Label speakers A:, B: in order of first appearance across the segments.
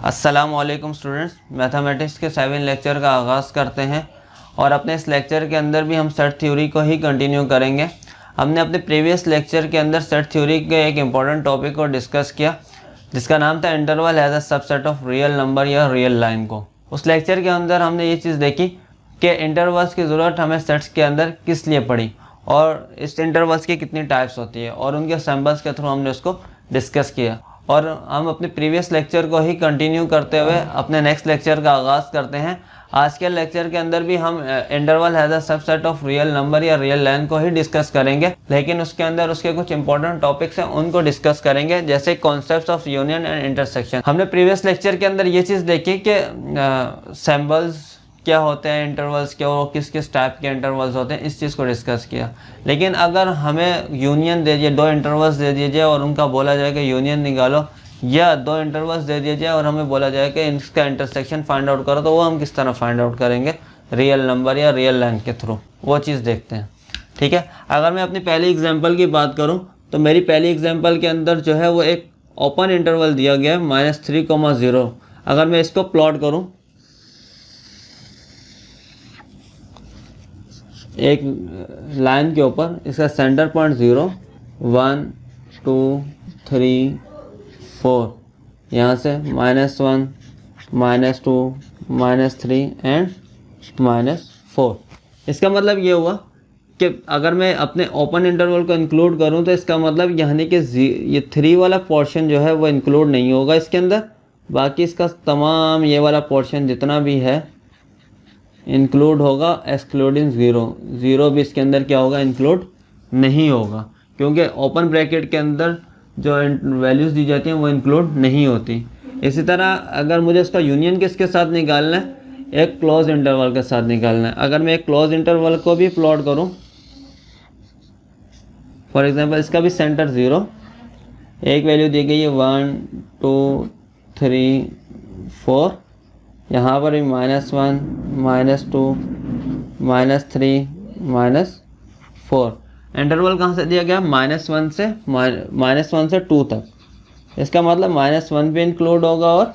A: अस्सलामुअलैकुम students, mathematics के 7 lecture का आगाज़ करते हैं और अपने इस लेक्चर के अंदर भी हम सेट थ्योरी को ही कंटिन्यू करेंगे। हमने अपने प्रीवियस लेक्चर के अंदर सेट थ्योरी के एक इम्पॉर्टेंट टॉपिक को डिस्कस किया जिसका नाम था interval as a subset of real number या रियल लाइन को। उस लेक्चर के अंदर हमने ये चीज़ देखी कि इंटरवल्स की ज़रूरत हमें सेट्स के अंदर किस लिए पड़ी और इस इंटरवल्स की कितनी टाइप्स होती है और उनके सिंबल्स के थ्रू हमने उसको डिस्कस किया। और हम अपने प्रीवियस लेक्चर को ही कंटिन्यू करते हुए अपने नेक्स्ट लेक्चर का आगाज़ करते हैं। आज के लेक्चर के अंदर भी हम interval has a subset of real number या रियल लाइन को ही डिस्कस करेंगे, लेकिन उसके अंदर उसके कुछ इंपॉर्टेंट टॉपिक्स हैं उनको डिस्कस करेंगे, जैसे concepts of union and intersection. हमने प्रीवियस लेक्चर के अंदर ये चीज़ देखी कि सिंबल्स क्या होते हैं इंटरवल्स के और किस किस टाइप के इंटरवल्स होते हैं, इस चीज़ को डिस्कस किया। लेकिन अगर हमें यूनियन दे दिए, दो इंटरवल्स दे दिए जाए और उनका बोला जाए कि यूनियन निकालो, या दो इंटरवल्स दे दिए जाए और हमें बोला जाए कि इसका इंटरसेक्शन फाइंड आउट करो, तो वो हम किस तरह फाइंड आउट करेंगे? रियल नंबर या रियल लाइन के थ्रू, वो चीज़ देखते हैं। ठीक है, अगर मैं अपनी पहली एग्जाम्पल की बात करूँ तो मेरी पहली एग्जाम्पल के अंदर जो है वो एक ओपन इंटरवल दिया गया है -3,0। अगर मैं इसको प्लॉट करूँ एक लाइन के ऊपर, इसका सेंटर पॉइंट 0, 1, 2, 3, 4, यहाँ से -1, -2, -3 एंड -4। इसका मतलब ये हुआ कि अगर मैं अपने ओपन इंटरवल को इंक्लूड करूँ तो इसका मतलब यानी कि ये 3 वाला पोर्शन जो है वो इंक्लूड नहीं होगा इसके अंदर, बाकी इसका तमाम ये वाला पोर्शन जितना भी है इंक्लूड होगा, एक्सक्लूडिंग 0। 0 भी इसके अंदर क्या होगा? इंक्लूड नहीं होगा, क्योंकि ओपन ब्रैकेट के अंदर जो वैल्यूज़ दी जाती हैं वो इंक्लूड नहीं होती। इसी तरह अगर मुझे इसका यूनियन किसके साथ निकालना है? एक क्लोज इंटरवल के साथ निकालना है। अगर मैं एक क्लोज इंटरवल को भी प्लॉट करूं, फॉर एग्जांपल इसका भी सेंटर 0, एक वैल्यू दी गई है 1, 2, 3, 4, यहाँ पर भी -1, -2, -3, -4। इंटरवल कहाँ से दिया गया? -1 से 2 तक। इसका मतलब -1 भी इंक्लूड होगा और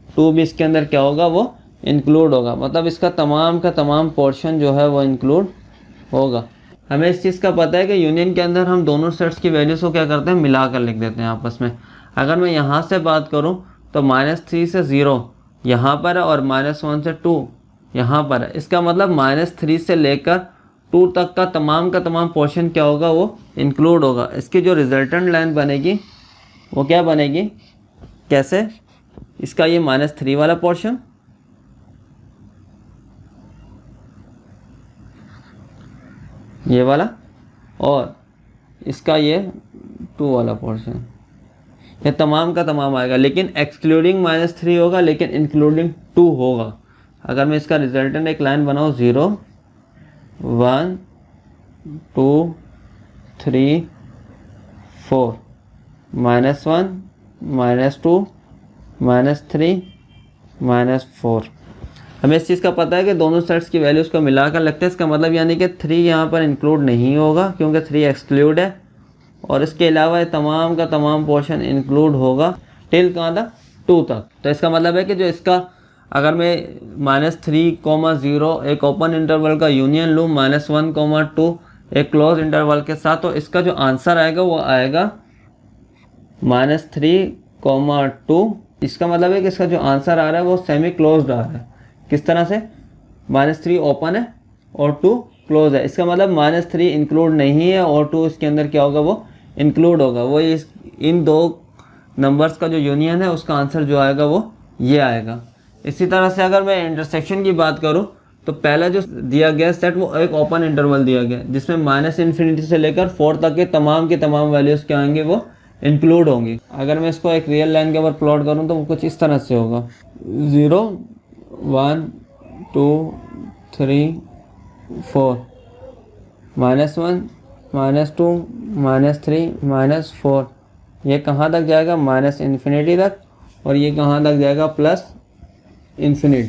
A: 2 भी इसके अंदर क्या होगा? वो इंक्लूड होगा। मतलब इसका तमाम का तमाम पोर्शन जो है वो इंक्लूड होगा। हमें इस चीज़ का पता है कि यूनियन के अंदर हम दोनों सेट्स की वैल्यूज़ को क्या करते हैं? मिला कर लिख देते हैं आपस में। अगर मैं यहाँ से बात करूँ तो -3 से 0 यहाँ पर है और -1 से 2 यहाँ पर है। इसका मतलब -3 से लेकर 2 तक का तमाम पोर्शन क्या होगा? वो इंक्लूड होगा। इसकी जो रिजल्टेंट लाइन बनेगी वो क्या बनेगी? कैसे? इसका ये -3 वाला पोर्शन, ये वाला, और इसका ये 2 वाला पोर्शन, ये तमाम का तमाम आएगा, लेकिन एक्सक्लूडिंग -3 होगा, लेकिन इंक्लूडिंग 2 होगा। अगर मैं इसका रिजल्टेंट एक लाइन बनाऊँ 0, 1, 2, 3, 4, -1, -2, -3, -4। हमें इस चीज़ का पता है कि दोनों सेट्स की वैल्यूज़ को मिलाकर लगता है। इसका मतलब यानी कि 3 यहाँ पर इंक्लूड नहीं होगा क्योंकि 3 एक्सक्लूड है, और इसके अलावा ये तमाम का तमाम पोर्शन इंक्लूड होगा टिल कहाँ तक? 2 तक। तो इसका मतलब है कि जो इसका, अगर मैं -3,0 एक ओपन इंटरवल का यूनियन लूँ -1, 2 एक क्लोज इंटरवल के साथ, तो इसका जो आंसर आएगा वो आएगा -3, 2। इसका मतलब है कि इसका जो आंसर आ रहा है वो सेमी क्लोज्ड आ रहा है। किस तरह से? -3 ओपन है और 2 क्लोज है। इसका मतलब -3 इंक्लूड नहीं है और 2 इसके अंदर क्या होगा? वो इंक्लूड होगा। वो इन दो नंबर्स का जो यूनियन है उसका आंसर जो आएगा वो ये आएगा। इसी तरह से अगर मैं इंटरसेक्शन की बात करूं तो पहला जो दिया गया सेट वो एक ओपन इंटरवल दिया गया जिसमें -∞ से लेकर 4 तक के तमाम वैल्यूज़ क्या आएंगे? वो इंक्लूड होंगी। अगर मैं इसको एक रियल लाइन के ऊपर प्लॉट करूँ तो वो कुछ इस तरह से होगा 0, 1, 2, 3, 4, -1, -2, -3, -4। ये कहाँ तक जाएगा? -∞ तक, और ये कहाँ तक जाएगा? +∞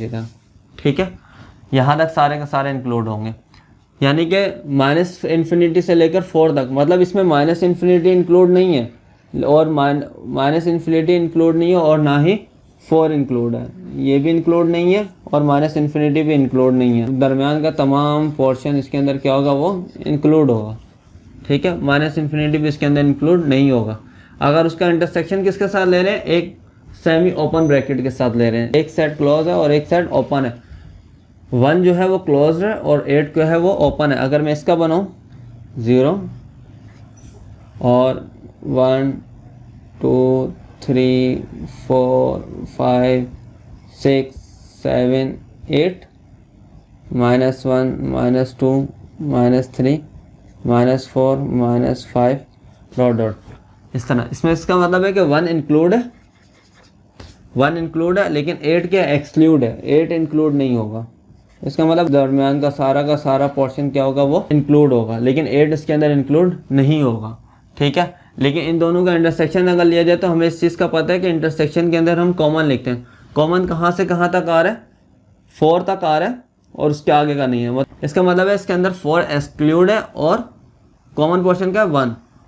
A: तक। ठीक है, यहाँ तक सारे के सारे इंक्लूड होंगे। यानी कि -∞ से लेकर 4 तक, मतलब इसमें -∞ इंक्लूड नहीं है और -∞ इंक्लूड नहीं है और ना ही 4 इंक्लूड है, ये भी इंक्लूड नहीं है और माइनस इन्फिनिटी भी इंक्लूड नहीं है। दरमियान का तमाम पोर्शन इसके अंदर क्या होगा, वो इंक्लूड होगा। ठीक है, माइनस इन्फिनिटी भी इसके अंदर इंक्लूड नहीं होगा। अगर उसका इंटरसेक्शन किसके साथ ले रहे हैं, एक सेमी ओपन ब्रैकेट के साथ ले रहे हैं, एक साइड क्लोज है और एक साइड ओपन है। 1 जो है वो क्लोज है और 8 जो है वो ओपन है। अगर मैं इसका बनाऊँ 0 और 1 2 3 4 5 6 7 8 -1 -2 -3 -4 -5 डॉट डॉट, इस तरह। इसमें इसका मतलब है कि 1 इंक्लूड है, 1 इंक्लूड है, लेकिन 8 क्या एक्सक्लूड है, 8 इंक्लूड नहीं होगा। इसका मतलब दरमियान का सारा पोर्शन क्या होगा, वो इंक्लूड होगा, लेकिन 8 इसके अंदर इंक्लूड नहीं होगा। ठीक है, लेकिन इन दोनों का इंटरसेक्शन अगर लिया जाए तो हमें इस चीज़ का पता है कि इंटरसेक्शन के अंदर हम कॉमन लिखते हैं। कॉमन कहाँ से कहाँ तक आ रहा है, 4 तक आ रहा है और उसके आगे का नहीं है। इसका मतलब है इसके अंदर 4 एक्सक्लूड है और कॉमन पोर्शन का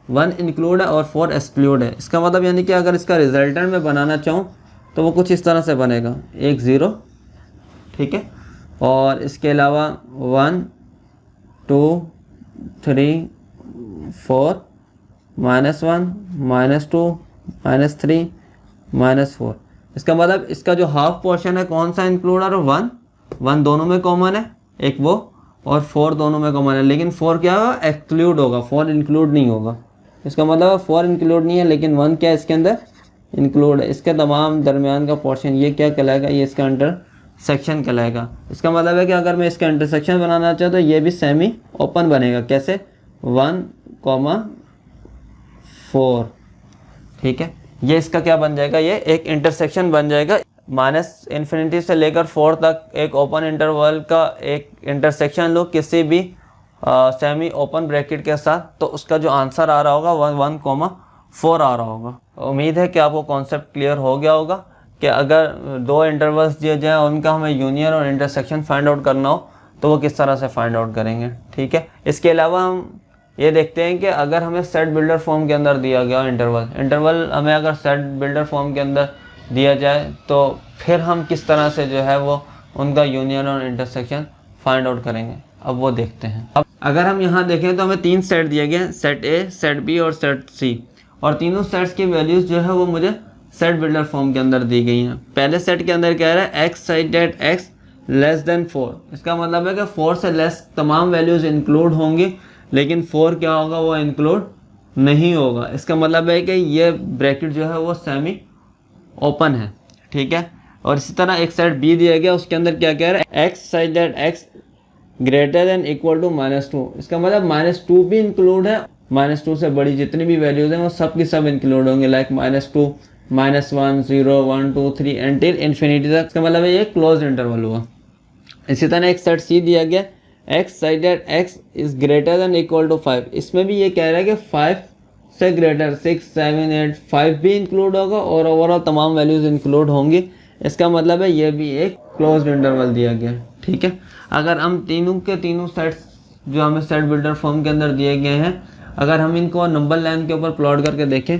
A: 1 इंक्लूड है और 4 एक्सक्लूड है। इसका मतलब यानी कि अगर इसका रिजल्टेंट में बनाना चाहूँ तो वो कुछ इस तरह से बनेगा, एक 0, ठीक है, और इसके अलावा 1 2 3 4 -1 -2 -3 -4। इसका मतलब इसका जो हाफ पोर्शन है कौन सा इंक्लूड है, 1 दोनों में कॉमन है, एक वो, और 4 दोनों में कॉमन है, लेकिन 4 क्या होगा, एक्सक्लूड होगा, 4 इंक्लूड नहीं होगा। इसका मतलब 4 इंक्लूड नहीं है लेकिन 1 क्या इसके अंदर इंक्लूड है। इसके तमाम दरमियान का पोर्शन ये क्या कहलाएगा, ये इसका इंटरसेक्शन कहलाएगा। इसका मतलब है कि अगर मैं इसका इंटरसेक्शन बनाना चाहूँ तो ये भी सेमी ओपन बनेगा। कैसे, 1 4, ठीक है, ये इसका क्या बन जाएगा, ये एक इंटरसेक्शन बन जाएगा। -इन्फिनिटी से लेकर 4 तक एक ओपन इंटरवल का एक इंटरसेक्शन लो किसी भी सेमी ओपन ब्रैकेट के साथ, तो उसका जो आंसर आ रहा होगा 1,4 आ रहा होगा। उम्मीद है कि आपको कॉन्सेप्ट क्लियर हो गया होगा कि अगर 2 इंटरवल्स दिए जाएँ उनका हमें यूनियन और इंटरसेक्शन फाइंड आउट करना हो तो वो किस तरह से फाइंड आउट करेंगे। ठीक है, इसके अलावा हम ये देखते हैं कि अगर हमें सेट बिल्डर फॉर्म के अंदर दिया गया इंटरवल हमें अगर सेट बिल्डर फॉर्म के अंदर दिया जाए तो फिर हम किस तरह से जो है वो उनका यूनियन और इंटरसेक्शन फाइंड आउट करेंगे, अब वो देखते हैं। अब अगर हम यहाँ देखें तो हमें 3 सेट दिए गए हैं, सेट ए, सेट बी और सेट सी, और तीनों सेट्स की वैल्यूज़ जो है वो मुझे सेट बिल्डर फॉर्म के अंदर दी गई हैं। पहले सेट के अंदर कह रहा है x such that x less than 4। इसका मतलब है कि 4 से लेस तमाम वैल्यूज़ इंक्लूड होंगी, लेकिन 4 क्या होगा, वो इंक्लूड नहीं होगा। इसका मतलब है कि ये ब्रैकेट जो है वो सेमी ओपन है। ठीक है, और इसी तरह एक सेट बी दिया गया, उसके अंदर क्या कह रहा है, x such that x greater than equal to -2। इसका मतलब -2 भी इंक्लूड है, -2 से बड़ी जितनी भी वैल्यूज हैं वो सब की सब इंक्लूड होंगे, लाइक -2 -1 0 1 2 3 एंटिल इन्फिनिटी तक। इसका मतलब है ये क्लोज इंटरवल हुआ। इसी तरह एक सेट सी दिया गया, x such that x is greater than equal to 5। इसमें भी ये कह रहा है कि 5 से ग्रेटर 6 7 8 5 भी इंक्लूड होगा और ओवरऑल तमाम वैल्यूज इंक्लूड होंगी। इसका मतलब है ये भी एक क्लोज्ड इंटरवल दिया गया। ठीक है, अगर हम तीनों के तीनों सेट्स जो हमें सेट बिल्डर फॉर्म के अंदर दिए गए हैं, अगर हम इनको नंबर लाइन के ऊपर प्लॉट करके देखें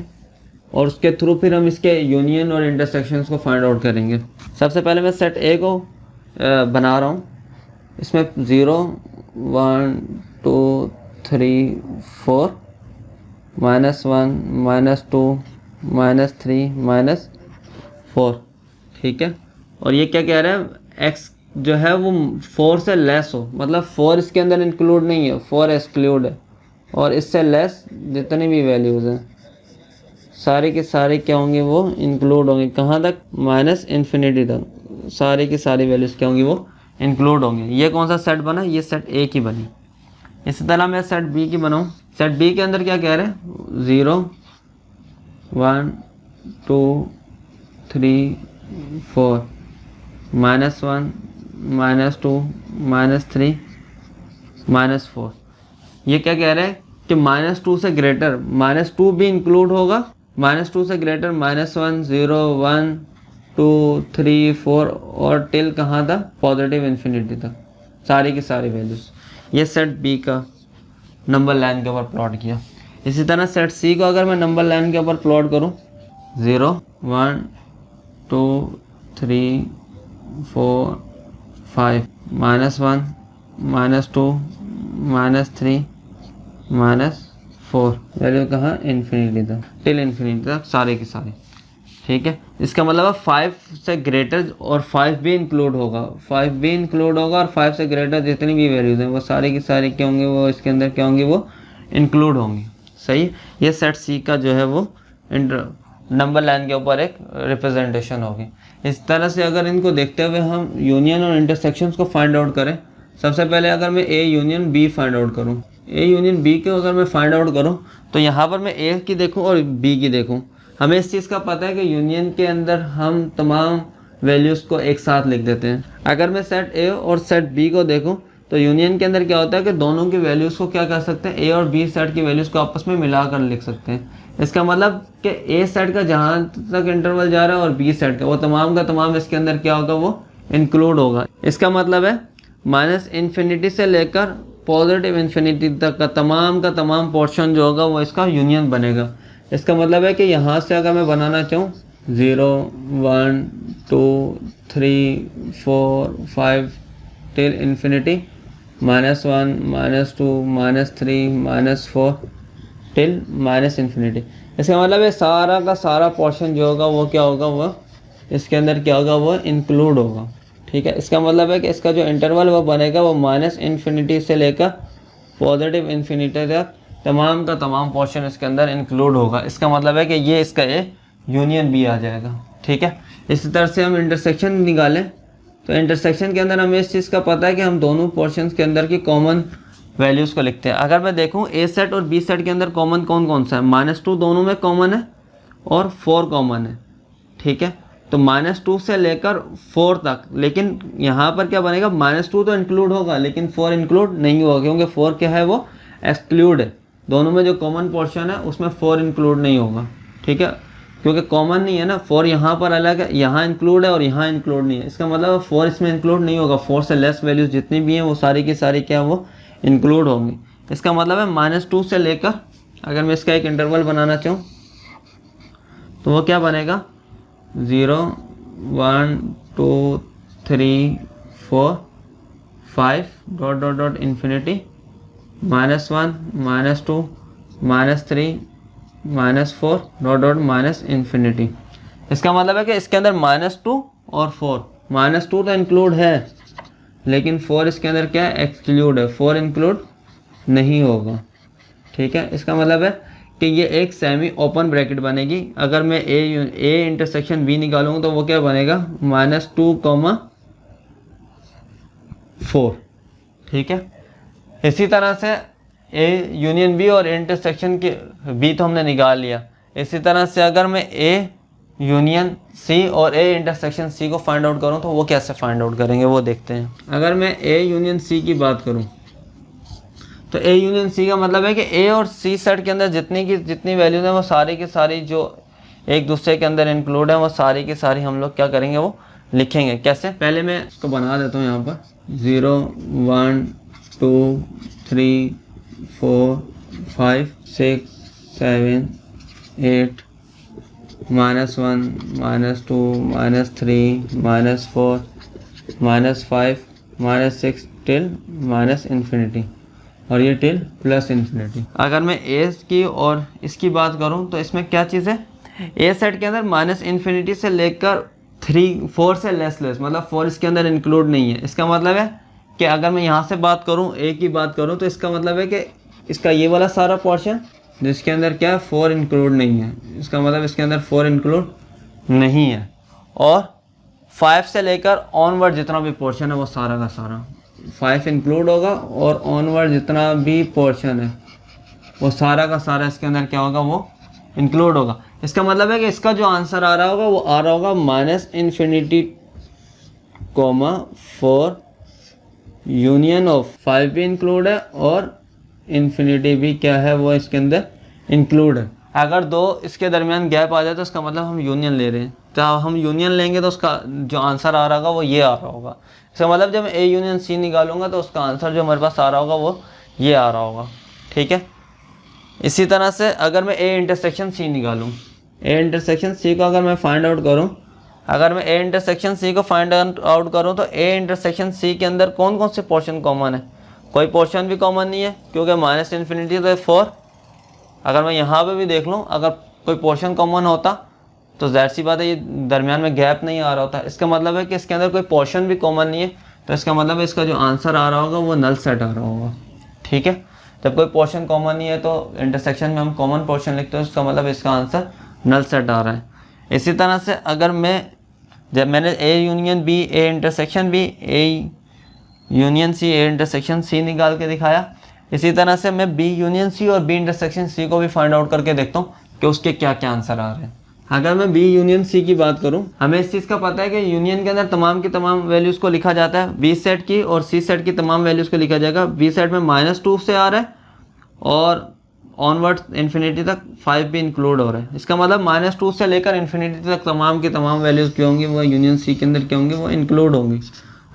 A: और उसके थ्रू फिर हम इसके यूनियन और इंटरसेक्शंस को फाइंड आउट करेंगे। सबसे पहले मैं सेट ए को बना रहा हूँ। इसमें 0 1 2 3 4 -1 -2 -3 -4। ठीक है, और ये क्या कह रहा है, x जो है वो 4 से लेस हो, मतलब 4 इसके अंदर इंक्लूड नहीं है, 4 एक्सक्लूड है, और इससे लेस जितनी भी वैल्यूज़ हैं सारी की सारी क्या होंगी, वो इंक्लूड होंगी। कहाँ तक, -इन्फिनिटी तक सारी की सारी वैल्यूज़ क्या होंगी, वो इंक्लूड होंगे। ये कौन सा सेट बना, ये सेट ए की बनी। इसी तरह मैं सेट बी की बनाऊँ। सेट बी के अंदर क्या कह रहे हैं, 0 1 2 3 4 -1 -2 -3 -4। ये क्या कह रहे हैं कि -2 से ग्रेटर, -2 भी इंक्लूड होगा, -2 से ग्रेटर -1 0 1 2 3 4 और टिल कहाँ तक, पॉजिटिव इन्फिनिटी तक सारी की सारी वैल्यूज। ये सेट बी का नंबर लाइन के ऊपर प्लॉट किया। इसी तरह सेट सी को अगर मैं नंबर लाइन के ऊपर प्लॉट करूँ, 0 1 2 3 4 5 -1 -2 -3 -4 वैल्यू कहाँ इन्फिनिटी तक, टिल इन्फिनिटी तक सारे के सारे। ठीक है, इसका मतलब 5 से ग्रेटर और 5 भी इंक्लूड होगा, 5 भी इंक्लूड होगा और 5 से ग्रेटर जितनी भी वैल्यूज हैं वो सारे की सारी क्या होंगे, वो इसके अंदर क्या होंगी, वो इंक्लूड होंगी। सही, ये सेट सी का जो है वो नंबर लाइन के ऊपर एक रिप्रेजेंटेशन होगी। इस तरह से अगर इनको देखते हुए हम यूनियन और इंटरसेक्शंस को फाइंड आउट करें, सबसे पहले अगर मैं A union B find out करूँ, ए यूनियन बी को अगर मैं फाइंड आउट करूँ तो यहाँ पर मैं ए की देखूँ और बी की देखूँ, हमें इस चीज़ का पता है कि यूनियन के अंदर हम तमाम वैल्यूज़ को एक साथ लिख देते हैं। अगर मैं सेट ए और सेट बी को देखूं तो यूनियन के अंदर क्या होता है कि दोनों की वैल्यूज़ को क्या कर सकते हैं, ए और बी सेट की वैल्यूज़ को आपस में मिलाकर लिख सकते हैं। इसका मतलब कि ए सेट का जहाँ तक इंटरवल जा रहा है और बी सेट का वो तमाम का तमाम इसके अंदर क्या होगा, वो इंक्लूड होगा। इसका मतलब है -इन्फिनिटी से लेकर पॉजिटिव इन्फिनिटी तक का तमाम पोर्शन जो होगा वो इसका यूनियन बनेगा। इसका मतलब है कि यहाँ से अगर मैं बनाना चाहूँ 0 1 2 3 4 5 टिल इन्फिनिटी -1 -2 -3 -4 टिल इन्फिनिटी, इसका मतलब है सारा का सारा पोर्शन जो होगा वो क्या होगा, वो इसके अंदर क्या होगा, वो इंक्लूड होगा। ठीक है, इसका मतलब है कि इसका जो इंटरवल वो बनेगा वो -इन्फिनिटी से लेकर पॉजिटिव इन्फिनिटी तक तमाम का तमाम पोर्शन इसके अंदर इंक्लूड होगा। इसका मतलब है कि ये इसका ए यूनियन बी आ जाएगा। ठीक है, इसी तरह से हम इंटरसेक्शन निकालें तो इंटरसेक्शन के अंदर हमें इस चीज़ का पता है कि हम दोनों पोर्शंस के अंदर की कॉमन वैल्यूज़ को लिखते हैं। अगर मैं देखूं ए सेट और बी सेट के अंदर कॉमन कौन कौन सा है, -2 दोनों में कॉमन है और 4 कॉमन है। ठीक है, तो -2 से लेकर 4 तक, लेकिन यहाँ पर क्या बनेगा, -2 तो इंक्लूड होगा लेकिन 4 इंक्लूड नहीं होगा, क्योंकि 4 क्या है, वो एक्सक्लूड है। दोनों में जो कॉमन पोर्शन है उसमें 4 इंक्लूड नहीं होगा। ठीक है, क्योंकि कॉमन नहीं है ना, 4 यहाँ पर अलग है, यहाँ इंक्लूड है और यहाँ इंक्लूड नहीं है। इसका मतलब 4 इसमें इंक्लूड नहीं होगा। 4 से लेस वैल्यूज जितनी भी हैं वो सारी की सारी क्या, वो इंक्लूड होंगी। इसका मतलब है -2 से लेकर, अगर मैं इसका एक इंटरवल बनाना चाहूँ तो वो क्या बनेगा, 0 1 2 3 4 5 डॉट इन्फिनिटी -1 -2 -3 -4 डॉट इन्फिनिटी। इसका मतलब है कि इसके अंदर -2 और 4, -2 तो इंक्लूड है लेकिन 4 इसके अंदर क्या है, एक्सक्लूड है, 4 इंक्लूड नहीं होगा। ठीक है, इसका मतलब है कि ये एक सेमी ओपन ब्रैकेट बनेगी। अगर मैं ए इंटरसेक्शन बी निकालूंगा तो वो क्या बनेगा, -2 4। ठीक है, इसी तरह से ए यूनियन बी और इंटरसेक्शन के बी तो हमने निकाल लिया। इसी तरह से अगर मैं ए यूनियन सी और ए इंटरसेक्शन सी को फाइंड आउट करूं तो वो कैसे फाइंड आउट करेंगे, वो देखते हैं। अगर मैं ए यूनियन सी की बात करूं तो ए यूनियन सी का मतलब है कि ए और सी सेट के अंदर जितनी वैल्यूज हैं वो सारी की सारी जो एक दूसरे के अंदर इंक्लूड है वो सारी की सारी हम लोग क्या करेंगे, वो लिखेंगे। कैसे, पहले मैं इसको बना देता हूँ यहाँ पर 0 1 2 3 4 5 6 7 8 -1 -2 -3 -4 -5 -6 टिल इन्फिनिटी, और ये टिल +इन्फिनिटी। अगर मैं ए की और इसकी बात करूं तो इसमें क्या चीज़ है, ए सेट के अंदर -इन्फिनिटी से लेकर 4 से लेस मतलब 4 इसके अंदर इंक्लूड नहीं है। इसका मतलब है कि अगर मैं यहाँ से बात करूँ, ए की बात करूँ, तो इसका मतलब है कि इसका ये वाला सारा पोर्शन जिसके अंदर क्या है, 4 इंक्लूड नहीं है। इसका मतलब इसके अंदर 4 इंक्लूड नहीं है। और 5 से लेकर ऑनवर्ड जितना भी पोर्शन है वो सारा का सारा 5 इंक्लूड होगा, और ऑनवर्ड जितना भी पोर्शन है वो सारा का सारा इसके अंदर क्या होगा, वो इंक्लूड होगा। इसका मतलब है कि इसका जो आंसर आ रहा होगा वो आ रहा होगा -इन्फिनिटी 4 यूनियन ऑफ 5 भी इंक्लूड है और इन्फिनिटी भी क्या है, वो इसके अंदर इंक्लूड है। अगर दो इसके दरमियान गैप आ जाए तो इसका मतलब हम यूनियन ले रहे हैं। तो हम यूनियन लेंगे तो उसका जो आंसर आ रहा होगा वो ये आ रहा होगा। इसका मतलब जब ए यूनियन सी निकालूंगा तो उसका आंसर जो हमारे पास आ रहा होगा वो ये आ रहा होगा। ठीक है, इसी तरह से अगर मैं ए इंटरसेक्शन सी निकालूँ, ए इंटरसेक्शन सी को अगर मैं फाइंड आउट करूँ, अगर मैं ए इंटरसेक्शन सी को फाइंड आउट करूँ तो ए इंटरसेक्शन सी के अंदर कौन कौन से पोर्शन कॉमन है? कोई पोर्शन भी कॉमन नहीं है क्योंकि माइनस इन्फिनिटी तो 4। अगर मैं यहाँ पे भी देख लूँ, अगर कोई पोर्शन कॉमन होता तो ज़ाहिर सी बात है ये दरमियान में गैप नहीं आ रहा होता। इसका मतलब है कि इसके अंदर कोई पोर्शन भी कॉमन नहीं है, तो इसका मतलब है इसका जो आंसर आ रहा होगा वो नल सेट आ रहा होगा। ठीक है, जब कोई पोर्शन कॉमन नहीं है तो इंटरसेक्शन में हम कॉमन पोर्शन लिखते हैं, इसका मतलब इसका आंसर नल सेट आ रहा है। इसी तरह से अगर जब मैंने A union B, A intersection B, A union C, A intersection C निकाल के दिखाया, इसी तरह से मैं बी यूनियन सी और बी इंटरसेक्शन सी को भी फाइंड आउट करके देखता हूँ कि उसके क्या क्या आंसर आ रहे हैं। अगर मैं बी यूनियन सी की बात करूँ, हमें इस चीज़ का पता है कि यूनियन के अंदर तमाम की तमाम वैल्यूज़ को लिखा जाता है। बी सेट की और सी सेट की तमाम वैल्यूज़ को लिखा जाएगा। बी सेट में -2 से आ रहा है और ऑनवर्ड इन्फिनिटी तक 5 भी इंक्लूड हो रहा है। इसका मतलब -2 से लेकर इन्फिनिटी तक तमाम की तमाम वैल्यूज़ क्या होंगी, वो यूनियन सी के अंदर क्या होंगी, वो इंक्लूड होंगी।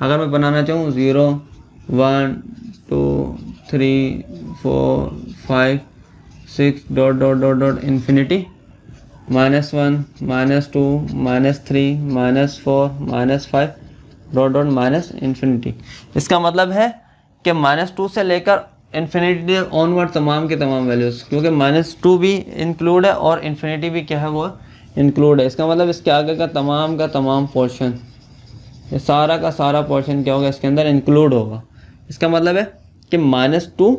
A: अगर मैं बनाना चाहूँ 0 1 2 3 4 5 6 dot dot dot dot infinity -1 -2 -3 -4 -5 dot dot minus infinity. इसका मतलब है कि -2 से लेकर इन्फिनिटी ऑनवर्ड तमाम के तमाम वैल्यूज़, क्योंकि -2 भी इंक्लूड है और इन्फिनिटी भी क्या है वो इंक्लूड है। इसका मतलब इसके आगे का तमाम पोर्शन, ये सारा का सारा पोर्शन क्या होगा, इसके अंदर इंक्लूड होगा। इसका मतलब है कि -2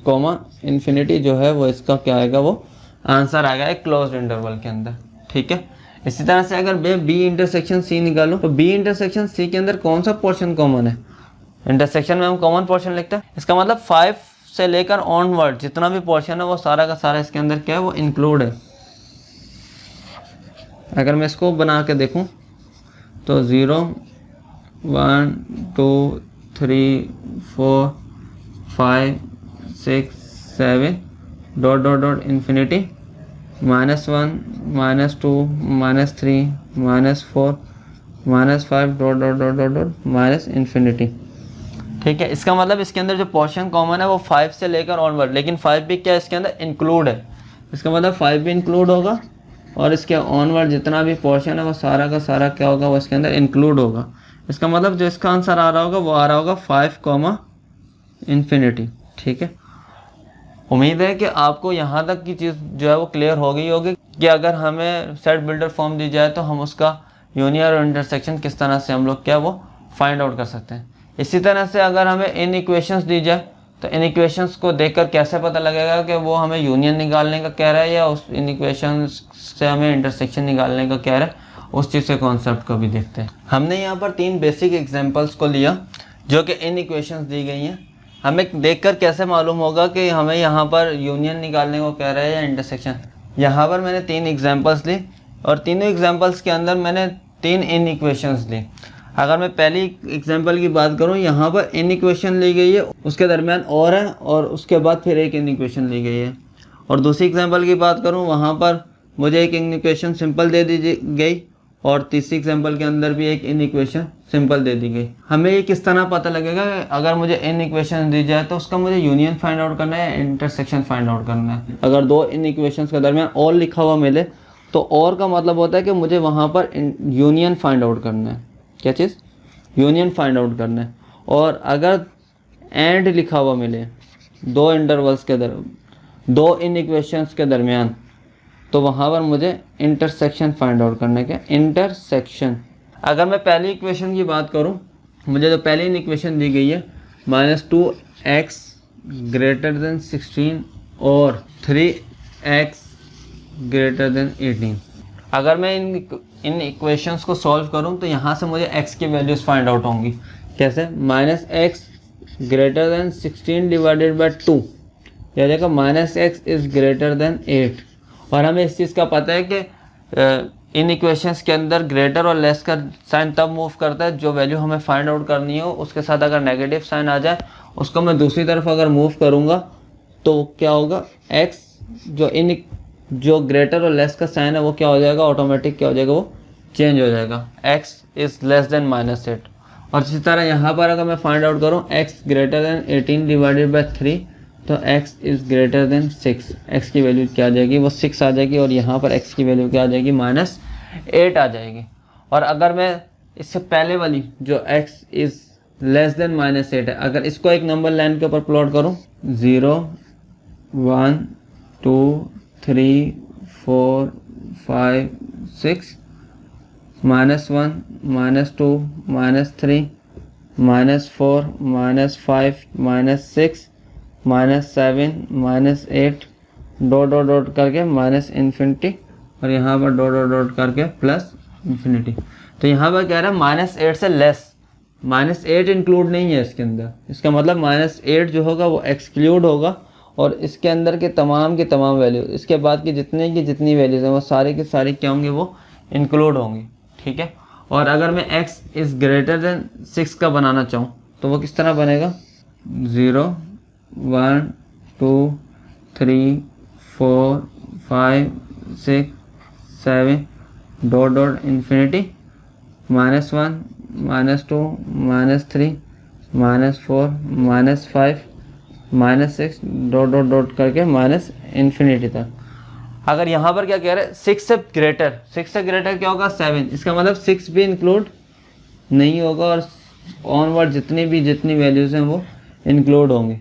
A: कॉमा इन्फिनिटी जो है वो इसका क्या आएगा, वो आंसर आएगा एक क्लोज्ड इंटरवल के अंदर। ठीक है, इसी तरह से अगर मैं बी इंटरसेक्शन सी निकालूं तो बी इंटरसेक्शन सी के अंदर कौन सा पोर्शन कॉमन है? इंटरसेक्शन में हम कॉमन पोर्शन लिखते हैं। इसका मतलब 5 से लेकर ऑनवर्ड जितना भी पोर्शन है वो सारा का सारा इसके अंदर क्या है, वो इंक्लूड है। अगर मैं इसको बना के देखूं तो 0 1 2 3 4 5 6 7 dot dot dot infinity -1 -2 -3 -4 -5 dot dot dot dot dot minus infinity. ठीक है, इसका मतलब इसके अंदर जो पोर्शन कॉमन है वो 5 से लेकर ऑनवर्ड, लेकिन 5 भी क्या इसके अंदर इंक्लूड है। इसका मतलब 5 भी इंक्लूड होगा और इसके ऑनवर्ड जितना भी पोर्शन है वो सारा का सारा क्या होगा, वो इसके अंदर इंक्लूड होगा। इसका मतलब जो इसका आंसर आ रहा होगा वो आ रहा होगा 5 इन्फिनिटी। ठीक है, उम्मीद है कि आपको यहाँ तक की चीज़ जो है वो क्लियर हो गई होगी कि अगर हमें सेट बिल्डर फॉर्म दी जाए तो हम उसका यूनियन और इंटरसेक्शन किस तरह से हम लोग क्या वो फाइंड आउट कर सकते हैं। इसी तरह से अगर हमें इन इक्वेशंस दी जाए तो इन इक्वेशंस को देखकर कैसे पता लगेगा कि वो हमें यूनियन निकालने का कह रहा है या उस इन इक्वेशंस से हमें इंटरसेक्शन निकालने का कह रहा है, उस चीज़ के कॉन्सेप्ट को भी देखते हैं। हमने यहाँ पर 3 बेसिक एग्जाम्पल्स को लिया जो कि इन इक्वेशंस दी गई हैं। हमें देखकर कैसे मालूम होगा कि हमें यहाँ पर यूनियन निकालने को कह रहा है या इंटरसेक्शन। यहाँ पर मैंने 3 एग्जाम्पल्स ली और तीनों एग्जाम्पल्स के अंदर मैंने 3 इन इक्वेशंस ली। अगर मैं पहली एग्जाम्पल की बात करूँ, यहाँ पर इन इक्वेशन ली गई है, उसके दरमियान और है और उसके बाद फिर एक इन इक्वेशन ली गई है। और दूसरी एग्जाम्पल की बात करूँ, वहाँ पर मुझे एक इन इक्वेशन सिंपल दे दी गई और तीसरी एग्जाम्पल के अंदर भी एक इन इक्वेशन सिंपल दे दी गई। हमें ये किस तरह पता लगेगा अगर मुझे इन इक्वेशन दी जाए तो उसका मुझे यूनियन फाइंड आउट करना है या इंटरसेक्शन फाइंड आउट करना है। अगर 2 इन इक्वेशंस के दरमियान और लिखा हुआ मिले तो और का मतलब होता है कि मुझे वहाँ पर यूनियन फाइंड आउट करना है। क्या चीज़? यूनियन फाइंड आउट करना है। और अगर एंड लिखा हुआ मिले 2 इंटरवल्स के 2 इन इक्वेशंस के दरमियान, तो वहाँ पर मुझे इंटरसेक्शन फाइंड आउट करना है। क्या? इंटरसेक्शन। अगर मैं पहली इक्वेशन की बात करूँ, मुझे जो पहली इक्वेशन दी गई है -2x > 16 और 3x > 18। अगर मैं इन इक्वेशंस को सॉल्व करूं तो यहाँ से मुझे x की वैल्यूज़ फाइंड आउट होंगी। कैसे? -x > 16 डिवाइडेड बाई 2, या जाएगा -x > 8। और हमें इस चीज़ का पता है कि इन इक्वेशंस के अंदर ग्रेटर और लेस का साइन तब मूव करता है जो वैल्यू हमें फाइंड आउट करनी हो उसके साथ अगर नेगेटिव साइन आ जाए, उसको मैं दूसरी तरफ अगर मूव करूँगा तो क्या होगा, x जो ग्रेटर और लेस का साइन है वो क्या हो जाएगा, ऑटोमेटिक क्या हो जाएगा, वो चेंज हो जाएगा। x is less then -8। और इसी तरह यहाँ पर अगर मैं फाइंड आउट करूँ x > 18 डिवाइडेड बाई 3, तो x is greater then 6। x की वैल्यू क्या आ जाएगी, वो 6 आ जाएगी। और यहाँ पर x की वैल्यू क्या आ जाएगी, 8 आ जाएगी। और अगर मैं इससे पहले वाली जो x इज़ लेस देन -8 है, अगर इसको एक नंबर लाइन के ऊपर प्लॉट करूँ 0 1 2 3 4 5 6 -1 -2 -3 -4 -5 -6 -7 -8 डॉट डॉट डॉट करके -इन्फिनिटी और यहाँ पर डॉट डॉट डॉट करके +इन्फिनिटी। तो यहाँ पर कह रहा है -8 से लेस, -8 इंक्लूड नहीं है इसके अंदर, इसका मतलब -8 जो होगा वो एक्सक्लूड होगा और इसके अंदर के तमाम वैल्यू, इसके बाद की जितनी वैल्यूज हैं वो सारी की सारी क्या होंगी, वो इंक्लूड होंगी। ठीक है। और अगर मैं x इज़ ग्रेटर देन 6 का बनाना चाहूँ तो वो किस तरह बनेगा, 0 1 2 3 4 5 6 7 dot dot infinity -1 -2 -3 -4 -5 -6 dot dot dot करके -इन्फिनिटी तक। अगर यहाँ पर क्या कह रहे हैं, 6 से ग्रेटर क्या होगा, 7, इसका मतलब 6 भी इंक्लूड नहीं होगा और ऑनवर्ड जितनी वैल्यूज़ हैं वो इंक्लूड होंगी।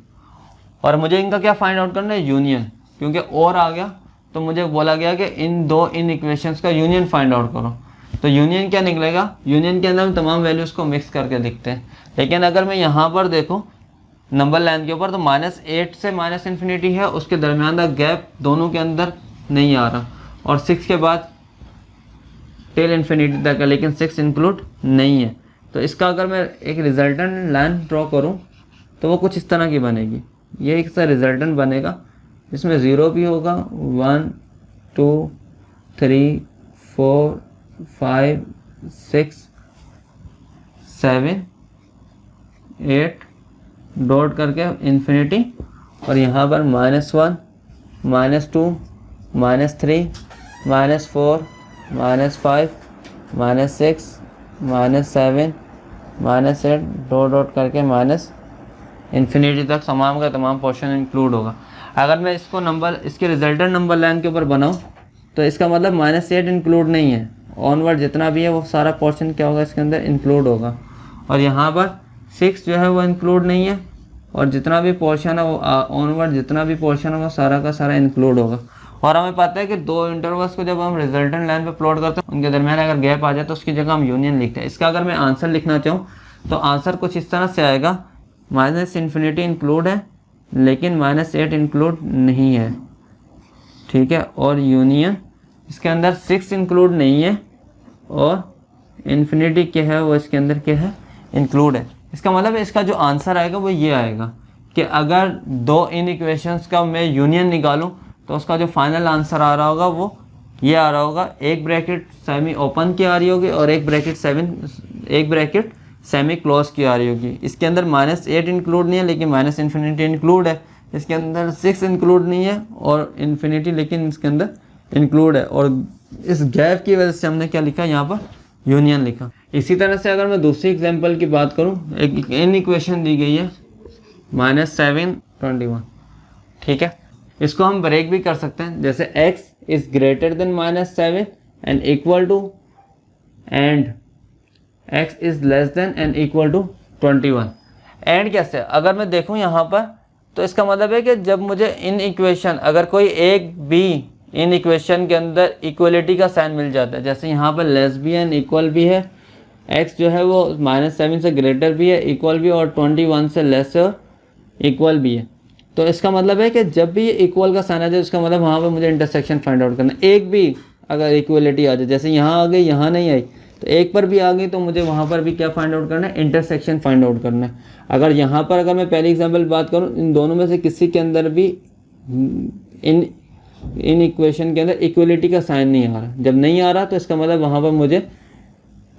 A: और मुझे इनका क्या फाइंड आउट करना है, यूनियन, क्योंकि और आ गया तो मुझे बोला गया कि इन इक्वेशंस का यूनियन फाइंड आउट करो। तो यूनियन क्या निकलेगा, यूनियन के अंदर हम तमाम वैल्यूज़ को मिक्स करके लिखते हैं। लेकिन अगर मैं यहाँ पर देखूँ नंबर लाइन के ऊपर तो -8 से -इन्फिनिटी है, उसके दरमियान का गैप दोनों के अंदर नहीं आ रहा, और 6 के बाद टिल इन्फिनिटी तक है, लेकिन 6 इंक्लूड नहीं है। तो इसका अगर मैं एक रिजल्टेंट लाइन ड्रॉ करूँ तो वो कुछ इस तरह की बनेगी। ये एक सा रिजल्टेंट बनेगा, इसमें 0 भी होगा, 1 2 3 4 5 6 7 8 डॉट करके इन्फिनिटी, और यहाँ पर -1 -2 -3 -4 -5 -6 -7 -8 डॉट डॉट करके इन्फिनिटी तक तमाम का तमाम पोर्शन इंक्लूड होगा। अगर मैं इसके रिजल्टेंट नंबर लाइन के ऊपर बनाऊँ तो इसका मतलब -8 इंक्लूड नहीं है, ऑनवर्ड जितना भी है वो सारा पोर्शन क्या होगा, इसके अंदर इंक्लूड होगा। और यहाँ पर 6 जो है वो इंक्लूड नहीं है, और जितना भी पोर्शन है वो ऑनवर्ड जितना भी पोर्शन है वो सारा का सारा इंक्लूड होगा। और हमें पता है कि दो इंटरवल्स को जब हम रिजल्टेंट लाइन पे प्लॉट करते हैं उनके दरमियान अगर गैप आ जाए तो उसकी जगह हम यूनियन लिखते हैं। इसका अगर मैं आंसर लिखना चाहूँ तो आंसर कुछ इस तरह से आएगा, -इन्फिनिटी इंक्लूड है लेकिन -8 इंक्लूड नहीं है। ठीक है। और यूनियन इसके अंदर 6 इंक्लूड नहीं है और इन्फिनिटी क्या है वो इसके अंदर क्या है, इंक्लूड है। इसका मतलब इसका जो आंसर आएगा वो ये आएगा कि अगर दो इन इक्वेशंस का मैं यूनियन निकालूं तो उसका जो फाइनल आंसर आ रहा होगा वो ये आ रहा होगा, एक ब्रैकेट सेमी ओपन की आ रही होगी और एक ब्रैकेट सेमी क्लोज की आ रही होगी। इसके अंदर -8 इंक्लूड नहीं है लेकिन -इन्फिनिटी इंक्लूड है। इसके अंदर 6 इंक्लूड नहीं है और इन्फिनिटी लेकिन इसके अंदर इंक्लूड है, और इस गैप की वजह से हमने क्या लिखा, यहाँ पर यूनियन लिखा। इसी तरह से अगर मैं दूसरी एग्जांपल की बात करूँ, एक इन इक्वेशन दी गई है -7 21। ठीक है। इसको हम ब्रेक भी कर सकते हैं, जैसे x is greater than -7 and equal to and x is less than and equal to 21। And कैसे, अगर मैं देखूं यहाँ पर तो इसका मतलब है कि जब मुझे इन इक्वेशन अगर कोई एक भी इन इक्वेशन के अंदर इक्वलिटी का साइन मिल जाता है, जैसे यहाँ पर लेस भी है एंड इक्वल भी है, x जो है वो -7 से ग्रेटर भी है, इक्वल भी, और 21 से लेस और इक्वल भी है, तो इसका मतलब है कि जब भी ये इक्वल का साइन आ जाए उसका मतलब वहाँ पर मुझे इंटरसेक्शन फाइंड आउट करना है। एक भी अगर इक्वलिटी आ जाए, जैसे यहाँ आ गई यहाँ नहीं आई, तो एक पर भी आ गई तो मुझे वहाँ पर भी क्या फाइंड आउट करना है, इंटरसेक्शन फाइंड आउट करना है। अगर यहाँ पर अगर मैं पहली एग्जांपल बात करूँ, इन दोनों में से किसी के अंदर भी इन इक्वेशन के अंदर इक्वलिटी का साइन नहीं आ रहा, जब नहीं आ रहा तो इसका मतलब वहाँ पर मुझे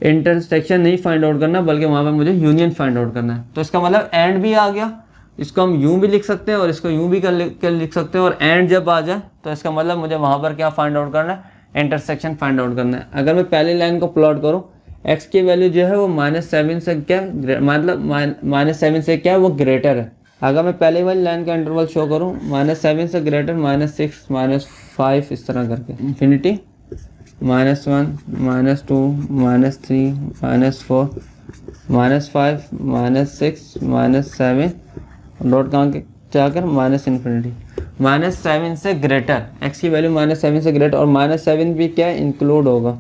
A: इंटरसेक्शन नहीं फाइंड आउट करना बल्कि वहाँ पर मुझे यूनियन फाइंड आउट करना है। तो इसका मतलब एंड भी आ गया, इसको हम यूँ भी लिख सकते हैं और इसको यूँ भी कर लिख सकते हैं, और एंड जब आ जाए तो इसका मतलब मुझे वहाँ पर क्या फाइंड आउट करना है, इंटरसेक्शन फाइंड आउट करना है। अगर मैं पहली लाइन को प्लॉट करूँ, x की वैल्यू जो है वो -7 से क्या मतलब -7 से क्या वो ग्रेटर है। अगर मैं पहले वाली लाइन का इंटरवल शो करूँ, -7 से ग्रेटर, -6 -5 इस तरह करके इन्फिनिटी -1 -2 -3 -4 -5 -6 -7 डॉट कहाँ के जाकर -इन्फिनिटी। -7 से ग्रेटर, x की वैल्यू -7 से ग्रेटर, और -7 भी क्या इंक्लूड होगा।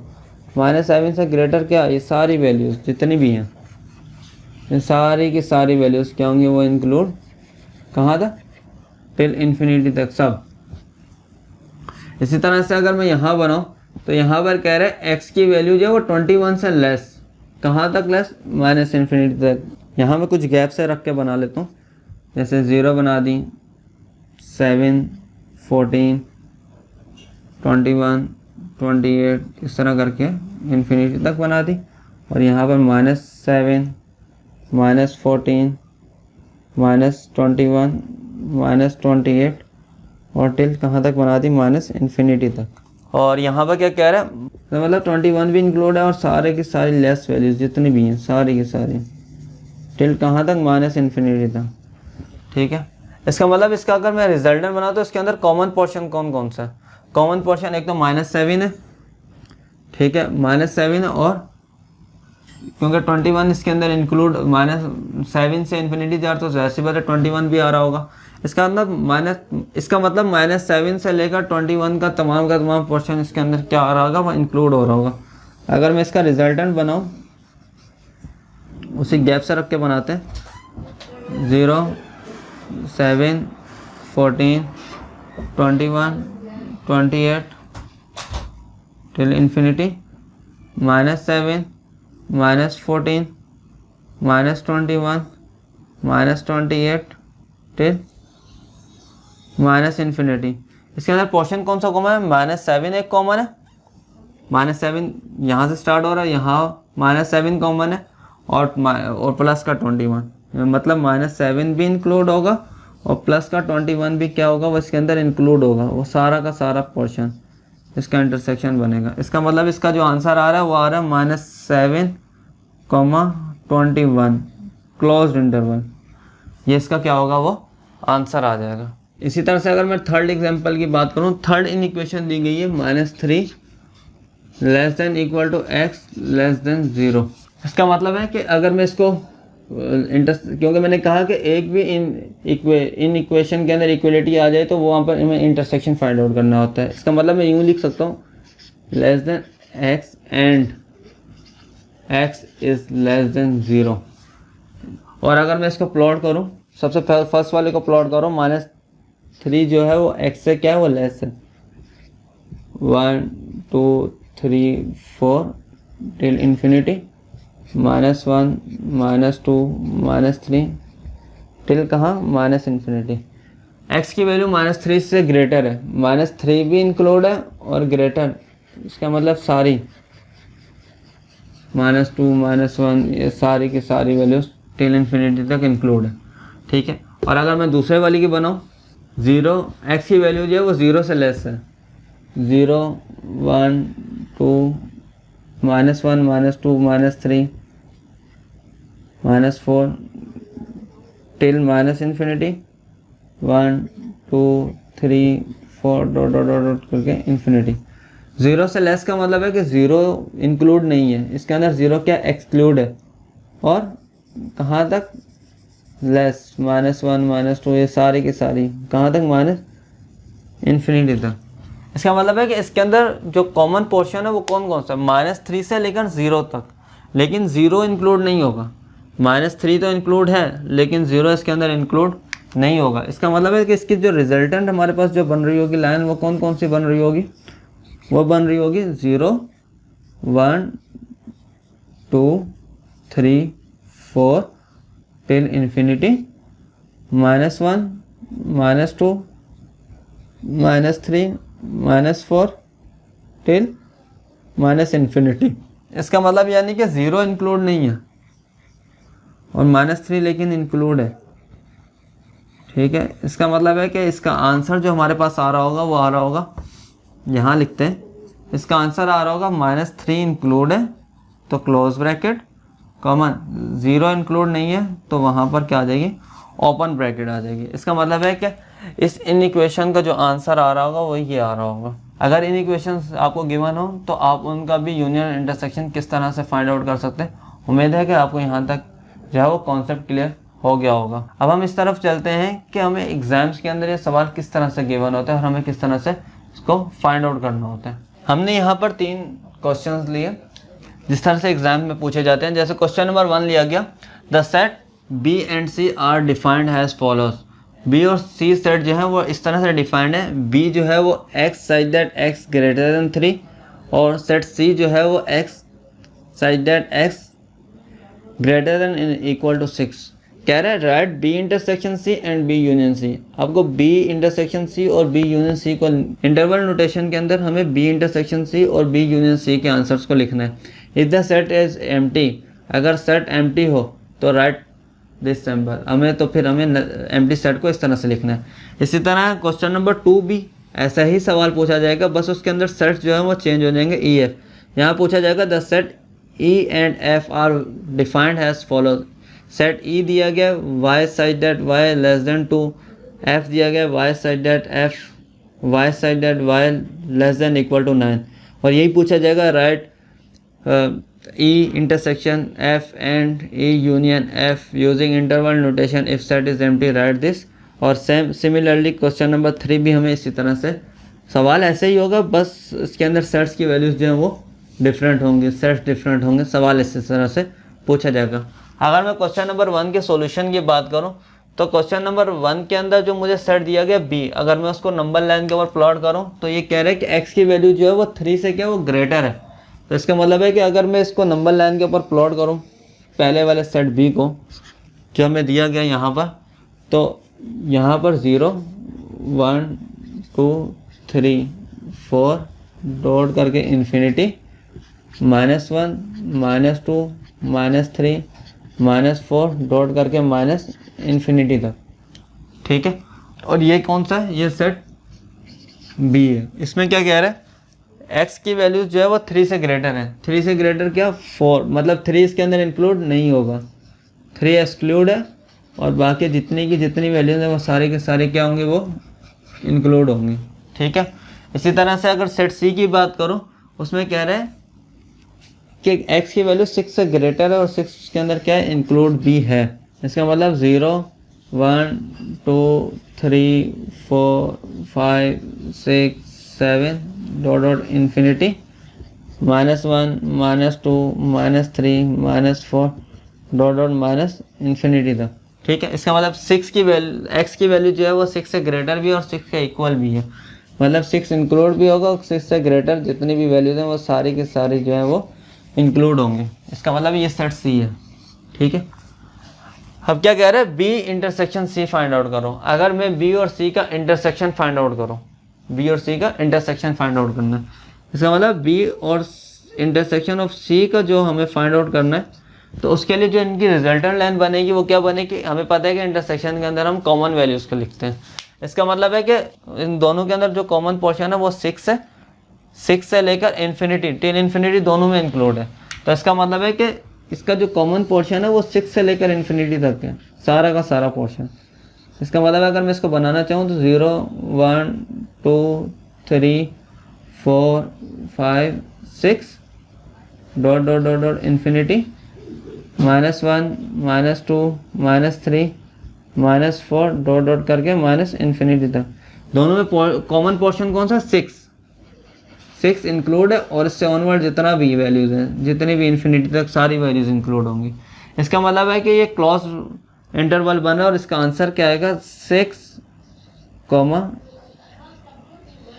A: -7 से ग्रेटर क्या, ये सारी वैल्यूज़ जितनी भी हैं, ये सारी की सारी वैल्यूज़ क्या होंगी, वो इंक्लूड कहाँ तक, टिल इन्फिनिटी तक सब। इसी तरह से अगर मैं यहाँ बनाऊँ तो यहाँ पर कह रहे हैं x की वैल्यू जो है वो 21 से लेस, कहाँ तक लेस, -इन्फिनिटी तक। यहाँ मैं कुछ गैप से रख के बना लेता हूँ, जैसे 0 बना दी, 7 14 21 28 इस तरह करके इन्फिनिटी तक बना दी। और यहाँ पर -7 -14 -21 -28 और टिल कहाँ तक बना दी, -इन्फिनिटी तक। और यहाँ पर क्या कह रहा है, तो मतलब 21 भी इंक्लूड है और सारे की सारी लेस वैल्यूज जितनी भी हैं सारी की सारी टिल कहाँ तक, -इन्फिनिटी तक। ठीक है, इसका मतलब इसका अगर मैं रिजल्टेंट बनाऊँ तो इसके अंदर कॉमन पोर्शन कौन कौन सा है। कॉमन पोर्शन एक तो -7 है, ठीक है, -7 है, और क्योंकि 21 इसके अंदर इंक्लूड, -7 से इन्फिनिटी जा तो जैसे बात है 21 भी आ रहा होगा। इसका मतलब -7 से लेकर 21 का तमाम पोर्शन इसके अंदर क्या आ रहा होगा, वो इंक्लूड हो रहा होगा। अगर मैं इसका रिजल्टेंट बनाऊँ, उसी गैप से रख के बनाते हैं, 0 7 14 21 28 टिल इन्फिनिटी, -7 -14 -21 -28 टिल इन्फिनिटी। इसके अंदर पोर्शन कौन सा कॉमन है, -7 एक कॉमन है, -7 यहाँ से स्टार्ट हो रहा है, यहाँ -7 कॉमन है, और प्लस का 21, मतलब -7 भी इंक्लूड होगा और प्लस का 21 भी क्या होगा, वो इसके अंदर इंक्लूड होगा। वो सारा का सारा पोर्शन इसका इंटरसेक्शन बनेगा। इसका मतलब इसका जो आंसर आ रहा है वो आ रहा है -7, 21 क्लोज्ड इंटरवल। ये इसका क्या होगा, वो आंसर आ जाएगा। इसी तरह से अगर मैं थर्ड एग्जांपल की बात करूं, थर्ड इन इक्वेशन दी गई है -3 < x <0। इसका मतलब है कि अगर मैं इसको क्योंकि मैंने कहा कि एक भी इन इक्वेशन के अंदर इक्वलिटी आ जाए तो वहाँ पर हमें इंटरसेक्शन फाइंड आउट करना होता है। इसका मतलब मैं यूँ लिख सकता हूँ x एंड x < 0। और अगर मैं इसको प्लॉट करूँ, सबसे फर्स्ट वाले को प्लॉट करो, -3 जो है वो x से क्या है, वो लेस है, 1 2 3 4 टिल इन्फिनिटी, -1 -2 -3 टिल कहाँ, -इन्फिनिटी। x की वैल्यू -3 से ग्रेटर है, -3 भी इंक्लूड है और ग्रेटर, इसका मतलब सारी -2 -1 ये सारी की सारी वैल्यूज टिल इन्फिनिटी तक इंक्लूड है। ठीक है, और अगर मैं दूसरे वाली की बनाऊँ, 0 x की वैल्यू जो है वो 0 से लेस है, 0 1 2 -1 -2 -3 -4 till infinity, 1 2 3 4 dot dot dot करके इन्फिनिटी। 0 से लेस का मतलब है कि 0 इंक्लूड नहीं है, इसके अंदर 0 क्या एक्सक्लूड है, और कहाँ तक, लेस, -1 -2 ये सारी की सारी कहाँ तक, इन्फिनिटी तक। इसका मतलब है कि इसके अंदर जो कॉमन पोर्शन है वो कौन कौन सा, -3 से लेकर 0 तक, लेकिन 0 इंक्लूड नहीं होगा। -3 तो इंक्लूड है लेकिन 0 इसके अंदर इंक्लूड नहीं होगा। इसका मतलब है कि इसकी जो रिजल्टेंट हमारे पास जो बन रही होगी लाइन, वो कौन कौन सी बन रही होगी, वो बन रही होगी 0 1 2 3 4 टिल इन्फिनिटी, -1 -2 -3 -4 टिल इन्फिनिटी। इसका मतलब यानी कि 0 इंक्लूड नहीं है और -3 लेकिन इंक्लूड है। ठीक है, इसका मतलब है कि इसका आंसर जो हमारे पास आ रहा होगा वो आ रहा होगा, यहाँ लिखते हैं, इसका आंसर आ रहा होगा -3 इंक्लूड है तो क्लोज ब्रैकेट, कॉमन 0 इंक्लूड नहीं है तो वहाँ पर क्या आ जाएगी, ओपन ब्रैकेट आ जाएगी। इसका मतलब है कि इस इन इक्वेशन का जो आंसर आ रहा होगा वो ये आ रहा होगा। अगर इन इक्वेशंस आपको गिवन हो तो आप उनका भी यूनियन इंटरसेक्शन किस तरह से फाइंड आउट कर सकते हैं। उम्मीद है कि आपको यहाँ तक जो है वो कॉन्सेप्ट क्लियर हो गया होगा। अब हम इस तरफ चलते हैं कि हमें एग्जाम्स के अंदर ये सवाल किस तरह से गिवन होता है और हमें किस तरह से इसको फाइंड आउट करना होता है। हमने यहाँ पर 3 क्वेश्चंस लिए जिस तरह से एग्जाम में पूछे जाते हैं। जैसे क्वेश्चन नंबर 1 लिया गया, the set B and C are defined has follows. B और सी सेट जो है वो इस तरह से डिफाइंड है। बी जो है वो x such that x greater then 3 और सेट सी जो है वो x such that x greater than equal to 6। कह रहा है right B intersection C and B union C. आपको बी इंटरसेक्शन सी और बी यूनियन सी को इंटरवल नोटेशन के अंदर हमें बी इंटरसेक्शन सी और बी यूनियन सी के आंसर्स को लिखना है। If the set is empty, अगर सेट एम्प्टी हो तो राइट दिस सिंबल। हमें एम्प्टी सेट को इस तरह से लिखना है। इसी तरह क्वेश्चन नंबर 2 भी ऐसा ही सवाल पूछा जाएगा, बस उसके अंदर सेट्स जो है वो चेंज हो जाएंगे। ई एफ यहाँ पूछा जाएगा the set E and F R defined has follows. Set ई दिया गया y such that y less then 2, f दिया गया y such that f y such that y less than equal to 9। और यही पूछा जाएगा right E intersection F and E union F using interval notation if set is empty write this। और same similarly question number 3 भी हमें इसी तरह से सवाल ऐसे ही होगा, बस इसके अंदर सेट्स की वैल्यूज़ जो हैं वो डिफरेंट होंगे, सेट्स डिफरेंट होंगे, सवाल इसी तरह से पूछा जाएगा। अगर मैं क्वेश्चन नंबर 1 के सॉल्यूशन की बात करूं तो क्वेश्चन नंबर 1 के अंदर जो मुझे सेट दिया गया B, अगर मैं उसको नंबर लाइन के ऊपर प्लॉट करूं तो ये कह रहा है कि x की वैल्यू जो है वो 3 से क्या वो ग्रेटर है। तो इसका मतलब है कि अगर मैं इसको नंबर लाइन के ऊपर प्लॉट करूं पहले वाले सेट B को जो हमें दिया गया यहाँ पर, तो यहाँ पर 0 1 2 3 4 डॉट करके इन्फिनिटी -1 -2 -3 -4 डॉट करके माइनस इन्फिनिटी तक। ठीक है, और ये कौन सा है, ये सेट B है। इसमें क्या कह रहा है x की वैल्यूज जो है वो 3 से ग्रेटर है। 3 से ग्रेटर क्या 4, मतलब 3 इसके अंदर इंक्लूड नहीं होगा, 3 एक्सक्लूड है और बाकी जितनी वैल्यूज है वो सारे के सारे क्या होंगे, वो इंक्लूड होंगे। ठीक है, इसी तरह से अगर सेट C की बात करूँ उसमें कह रहा है कि x की वैल्यू 6 से ग्रेटर है और 6 के अंदर क्या है इंक्लूड B है। इसका मतलब 0 1 2 3 4 5 6 7 dot dot infinity -1 -2 -3 -4 dot dot minus infinity तक। ठीक है, इसका मतलब 6 की वैल्यू x की वैल्यू जो है वो 6 से ग्रेटर भी और 6 के इक्वल भी है, मतलब 6 इंक्लूड भी होगा और 6 से ग्रेटर जितनी भी वैल्यूज हैं वो सारी की सारी जो है वो इंक्लूड होंगे। इसका मतलब ये सेट C है। ठीक है, अब क्या कह रहे हैं B intersection C find out करो। अगर मैं B और C का इंटरसेक्शन फाइंड आउट करूँ, B और C का इंटरसेक्शन फाइंड आउट करना है, इसका मतलब B और इंटरसेक्शन ऑफ C का जो हमें फाइंड आउट करना है, तो उसके लिए जो इनकी रिजल्टेंट लाइन बनेगी वो क्या बनेगी, हमें पता है कि इंटरसेक्शन के अंदर हम कॉमन वैल्यूज़ को लिखते हैं। इसका मतलब है कि इन दोनों के अंदर जो कॉमन पोर्शन है वो 6 है, 6 से लेकर इन्फिनिटी टिल इन्फिनिटी दोनों में इंक्लूड है। तो इसका मतलब है कि इसका जो कॉमन पोर्शन है वो 6 से लेकर इन्फिनिटी तक है, सारा का सारा पोर्शन। इसका मतलब अगर मैं इसको बनाना चाहूँ तो 0 1 2 3 4 5 6 dot dot dot dot infinity -1 -2 -3 -4 dot dot करके माइनस इन्फिनिटी तक। दोनों में कॉमन पोर्शन कौन सा 6 इंक्लूड है और इससे ऑनवर्ड जितना भी वैल्यूज़ हैं, जितनी भी इन्फिनिटी तक सारी वैल्यूज़ इंक्लूड होंगी। इसका मतलब है कि ये क्लोज इंटरवल बना और इसका आंसर क्या आएगा 6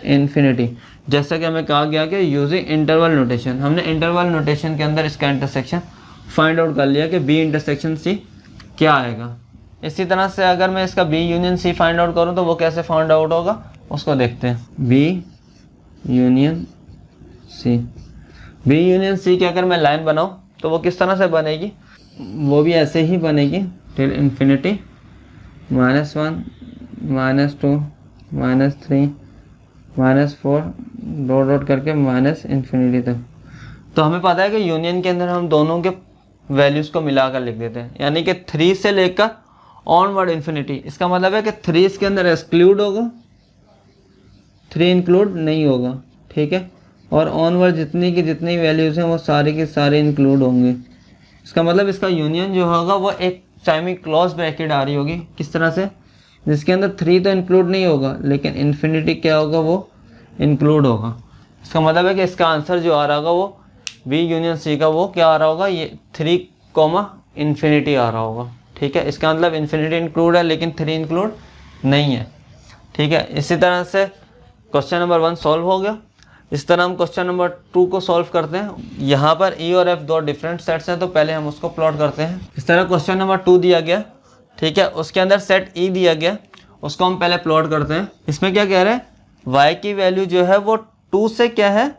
A: इन्फिनिटी। जैसा कि हमें कहा गया कि यूजिंग इंटरवल नोटेशन, हमने इंटरवल नोटेशन के अंदर इसका इंटरसेक्शन फाइंड आउट कर लिया कि B इंटरसेक्शन C क्या आएगा। इसी तरह से अगर मैं इसका B union C find out करूँ तो वो कैसे फाइंड आउट होगा उसको देखते हैं। B यूनियन C की अगर मैं लाइन बनाऊँ तो वो किस तरह से बनेगी, वो भी ऐसे ही बनेगी टिल इन्फिनिटी -1 -2 -3 -4 डॉट डॉट करके माइनस इन्फिनिटी तक। तो हमें पता है कि यूनियन के अंदर हम दोनों के वैल्यूज़ को मिलाकर लिख देते हैं, यानी कि 3 से लेकर ऑनवर्ड इन्फिनिटी। इसका मतलब है कि 3 इसके अंदर एक्सक्लूड होगा, 3 इंक्लूड नहीं होगा, ठीक है, और ऑनवर्ड जितनी की जितनी वैल्यूज़ हैं वो सारे के सारे इंक्लूड होंगे। इसका मतलब इसका यूनियन जो होगा वो एक सेमी क्लोज ब्रैकेट आ रही होगी। किस तरह से? जिसके अंदर 3 तो इंक्लूड नहीं होगा लेकिन इन्फिनिटी क्या होगा, वो इंक्लूड होगा। इसका मतलब है कि इसका आंसर जो आ रहा होगा वो बी यूनियन सी का वो क्या आ रहा होगा, ये 3, इन्फिनिटी आ रहा होगा। ठीक है, इसका मतलब इन्फिनिटी इंक्लूड है लेकिन 3 इंक्लूड नहीं है। ठीक है, इसी तरह से क्वेश्चन नंबर 1 सॉल्व हो गया। इस तरह हम क्वेश्चन नंबर 2 को सॉल्व करते हैं। यहाँ पर ई और एफ दो डिफरेंट सेट्स हैं, तो पहले हम उसको प्लॉट करते हैं। इस तरह क्वेश्चन नंबर 2 दिया गया, ठीक है, उसके अंदर सेट ई दिया गया, उसको हम पहले प्लॉट करते हैं। इसमें क्या कह रहे हैं, वाई की वैल्यू जो है वो 2 से क्या है,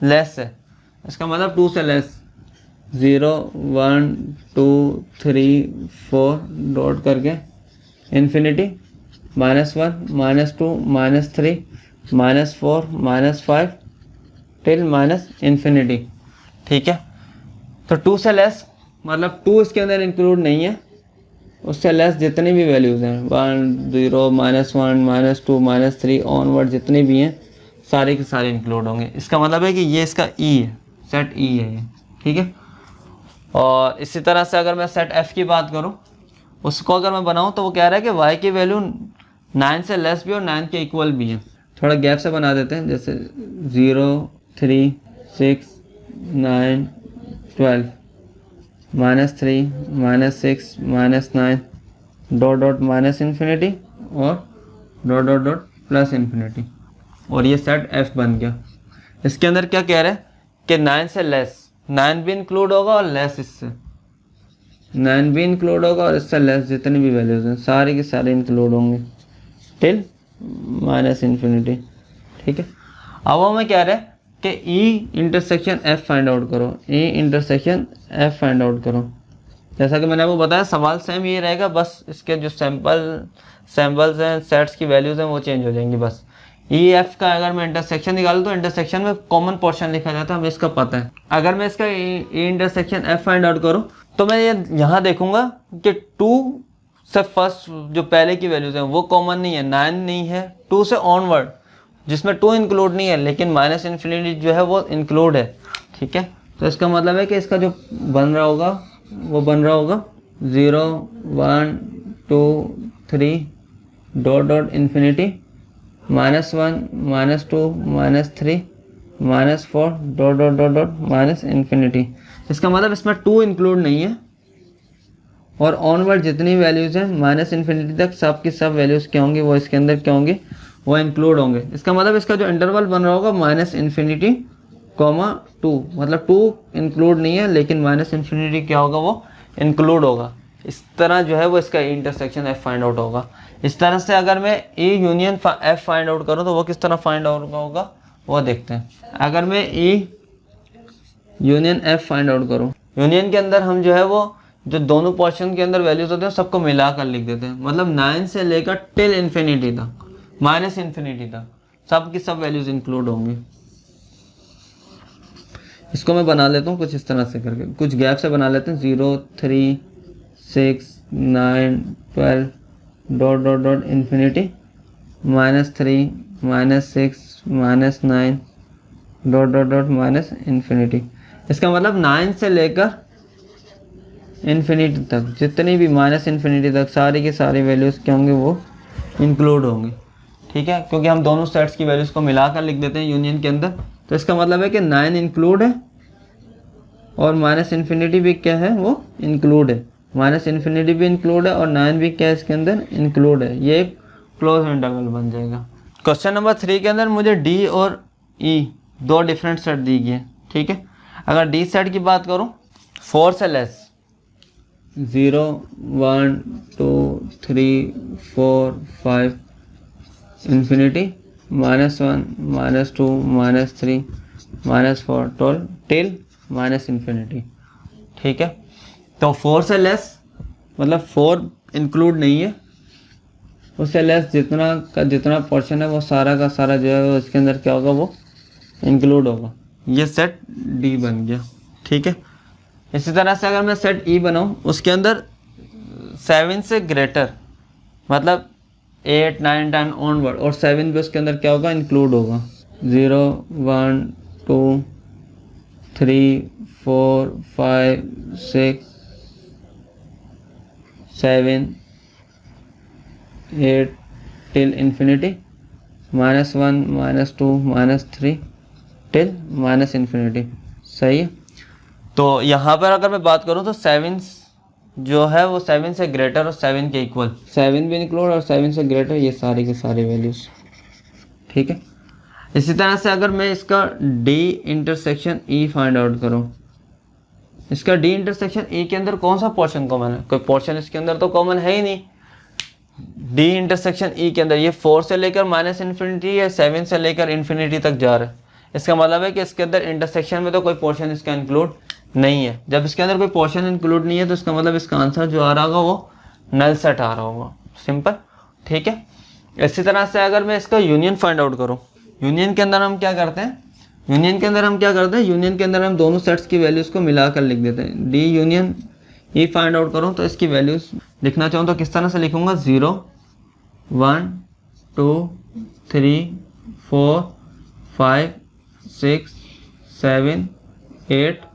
A: लेस है। इसका मतलब 2 से लेस, 0 1 2 3 4 डॉट करके इन्फिनिटी, -1 -2 -3 -4 -5 टिल इन्फिनिटी। ठीक है, तो 2 से लेस मतलब 2 इसके अंदर इंक्लूड नहीं है, उससे लेस जितनी भी वैल्यूज़ हैं 1 0 -1 -2 -3 ऑनवर्ड जितनी भी हैं सारे के सारे इंक्लूड होंगे। इसका मतलब है कि ये इसका ई है, सेट ई है ये। ठीक है, और इसी तरह से अगर मैं सेट एफ की बात करूं, उसको अगर मैं बनाऊं तो वो कह रहा है कि वाई की वैल्यू 9 से लेस भी और 9 के इक्वल भी है। थोड़ा गैप से बना देते हैं, जैसे 0 3 6 9 12 -3 -6 -9 डॉट डॉट इन्फिनिटी और dot dot dot plus infinity, और ये सेट एफ बन गया। इसके अंदर क्या कह रहे हैं कि 9 से लेस, 9 भी इंक्लूड होगा और लेस इससे 9 भी इंक्लूड होगा और इससे लेस जितनी भी वैल्यूज हैं सारे के सारे इंक्लूड होंगे टिल इन्फिनिटी। ठीक है, अब हमें क्या रहे कि E intersection F find out करो, E intersection F find out करो। जैसा कि मैंने आपको बताया सवाल सेम ये रहेगा, बस इसके जो सैम्पल्स हैं, सेट्स की वैल्यूज़ हैं वो चेंज हो जाएंगी बस। ई एफ का अगर मैं इंटरसेक्शन निकालूँ तो इंटरसेक्शन में कॉमन पोर्शन लिखा जाता है, हमें इसका पता है। अगर मैं इसका ई इंटरसेक्शन एफ फाइंड आउट करूँ तो मैं ये यहाँ देखूंगा कि 2 से फर्स्ट जो पहले की वैल्यूज़ हैं वो कॉमन नहीं है, 9 नहीं है, 2 से ऑनवर्ड जिसमें 2 इंक्लूड नहीं है लेकिन इन्फिनिटी जो है वो इंक्लूड है। ठीक है, तो इसका मतलब है कि इसका जो बन रहा होगा वो बन रहा होगा 0 1 2 3 dot dot infinity -1 -2 -3 -4 dot dot dot dot infinity. इसका मतलब इसमें 2 इंक्लूड नहीं है और ऑनवर्ड जितनी वैल्यूज़ हैं इन्फिनिटी तक सब की सब वैल्यूज़ क्या होंगी, वो इसके अंदर क्या होंगी, वो इंक्लूड होंगे। इसका मतलब इसका जो इंटरवल बन रहा होगा इन्फिनिटी 2, मतलब 2 इंक्लूड नहीं है लेकिन इन्फिनिटी क्या होगा, वो इंक्लूड होगा। इस तरह जो है वो इसका इंटरसेक्शन एफ फाइंड आउट होगा। इस तरह से अगर मैं E union F find out करूँ तो वो किस तरह फाइंड आउट होगा वो देखते हैं। अगर मैं E union F find out करूँ, यूनियन के अंदर हम जो है वो जो दोनों पोर्शन के अंदर वैल्यूज होते हैं सबको मिलाकर लिख देते हैं, मतलब 9 से लेकर टिल इन्फिनिटी तक, इन्फिनिटी तक सब की सब वैल्यूज इंक्लूड होंगी। इसको मैं बना लेता हूँ कुछ इस तरह से करके, कुछ गैप से बना लेते हैं। 0 3 6 9 12 dot dot dot infinity -3 -6 -9 dot dot dot infinity. इसका मतलब 9 से लेकर इन्फिनिटी तक जितनी भी इन्फिनिटी तक सारी की सारी वैल्यूज़ क्या होंगे, वो इंक्लूड होंगे। ठीक है, क्योंकि हम दोनों सेट्स की वैल्यूज़ को मिलाकर लिख देते हैं यूनियन के अंदर, तो इसका मतलब है कि 9 इंक्लूड है और इन्फिनिटी भी क्या है, वो इंक्लूड है। इन्फिनिटी भी इंक्लूड है और 9 भी क्या है इसके अंदर इंक्लूड है। ये एक क्लोज इंटरवल बन जाएगा। क्वेश्चन नंबर 3 के अंदर मुझे डी और ई दो डिफरेंट सेट दी गई है। ठीक है, अगर डी सेट की बात करूँ 4 से लेस 0 1 2 3 4 5 इन्फिनिटी -1 -2 -3 -4 टिल इन्फिनिटी। ठीक है, तो 4 से लेस मतलब 4 इंक्लूड नहीं है, उससे लेस जितना का जितना पोर्शन है वो सारा का सारा जो है वो इसके अंदर क्या होगा, वो इंक्लूड होगा। ये सेट डी बन गया। ठीक है, इसी तरह से अगर मैं सेट ई बनाऊँ उसके अंदर 7 से ग्रेटर मतलब 8 9 10 ऑनवर्ड और 7 भी उसके अंदर क्या होगा, इंक्लूड होगा। 0 1 2 3 4 5 6 7 8 till infinity, -1 -2 -3 till minus infinity. सही है। तो यहाँ पर अगर मैं बात करूँ तो 7 जो है वो 7 से ग्रेटर और 7 के इक्वल, 7 भी इंक्लूड और 7 से ग्रेटर, ये सारी की सारी वैल्यूज़। ठीक है। इसी तरह से अगर मैं इसका D intersection E find out करूँ, इसका डी इंटरसेक्शन ई के अंदर कौन सा पोर्शन कॉमन है? कोई पोर्शन इसके अंदर तो कॉमन है ही नहीं। डी इंटरसेक्शन ई के अंदर ये 4 से लेकर माइनस इन्फिनिटी या 7 से लेकर इन्फिनिटी तक जा रहा है। इसका मतलब है कि इसके अंदर इंटरसेक्शन में तो कोई पोर्शन इसका इंक्लूड नहीं है। जब इसके अंदर कोई पोर्शन इंक्लूड नहीं है तो इसका मतलब इसका आंसर जो आ रहा होगा वो नल सेट आ रहा होगा। सिंपल। ठीक है। इसी तरह से अगर मैं इसका यूनियन फाइंड आउट करूँ, यूनियन के अंदर हम क्या करते हैं? यूनियन के अंदर हम दोनों सेट्स की वैल्यूज़ को मिलाकर लिख देते हैं। डी यूनियन ई फाइंड आउट करूँ तो इसकी वैल्यूज़ लिखना चाहूँ तो किस तरह से लिखूँगा? 0 1 2 3 4 5 6 7 8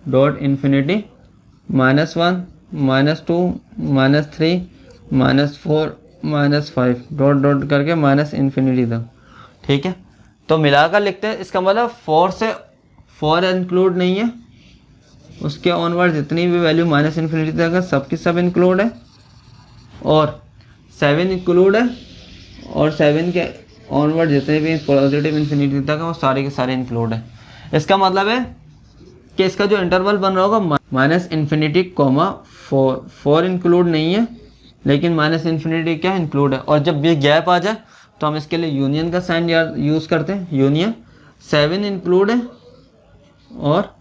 A: डॉट इन्फिनिटी, -1 -2 -3 -4 -5 डॉट डॉट करके माइनस इन्फिनिटी तक। ठीक है। तो मिलाकर लिखते हैं। इसका मतलब 4 से 4 इंक्लूड नहीं है, उसके ऑनवर्ड जितनी भी वैल्यू माइनस इन्फिनिटी तक है सबकी सब इंक्लूड है, और 7 इंक्लूड है, और 7 के ऑनवर्ड जितने भी पॉजिटिव इन्फिनिटी तक है वो सारे के सारे इंक्लूड है। इसका मतलब है कि इसका जो इंटरवल बन रहा होगा माइनस इन्फिनिटी कॉमा 4 इंक्लूड नहीं है, लेकिन माइनस इन्फिनिटी क्या इंक्लूड है। और जब ये गैप आ जाए तो हम इसके लिए यूनियन का साइन यूज़ करते हैं। यूनियन 7 इंक्लूड है और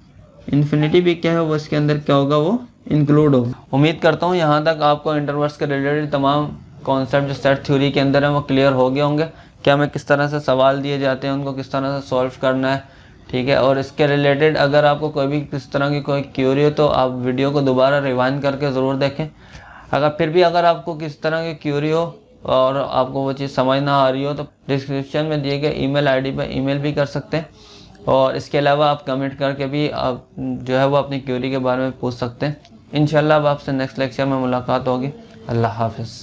A: इन्फिनिटी भी क्या है वो इसके अंदर क्या होगा, वो इंक्लूड होगा। उम्मीद करता हूँ यहाँ तक आपको इंटरवल्स के रिलेटेड तमाम कॉन्सेप्ट जो सेट थ्योरी के अंदर है वो क्लियर हो गए होंगे। क्या मैं किस तरह से सवाल दिए जाते हैं उनको किस तरह से सॉल्व करना है। ठीक है। और इसके रिलेटेड अगर आपको कोई भी किस तरह की कोई क्यूरी हो तो आप वीडियो को दोबारा रिवाइंड करके ज़रूर देखें। अगर आपको किस तरह की क्यूरी हो और आपको वो चीज़ समझ ना आ रही हो तो डिस्क्रिप्शन में दिए गए ईमेल आईडी पर ईमेल भी कर सकते हैं, और इसके अलावा आप कमेंट करके भी आप जो है वो अपनी क्यूरी के बारे में पूछ सकते हैं। इंशाल्लाह अब आपसे नेक्स्ट लेक्चर में मुलाकात होगी। अल्लाह हाफ़िज़।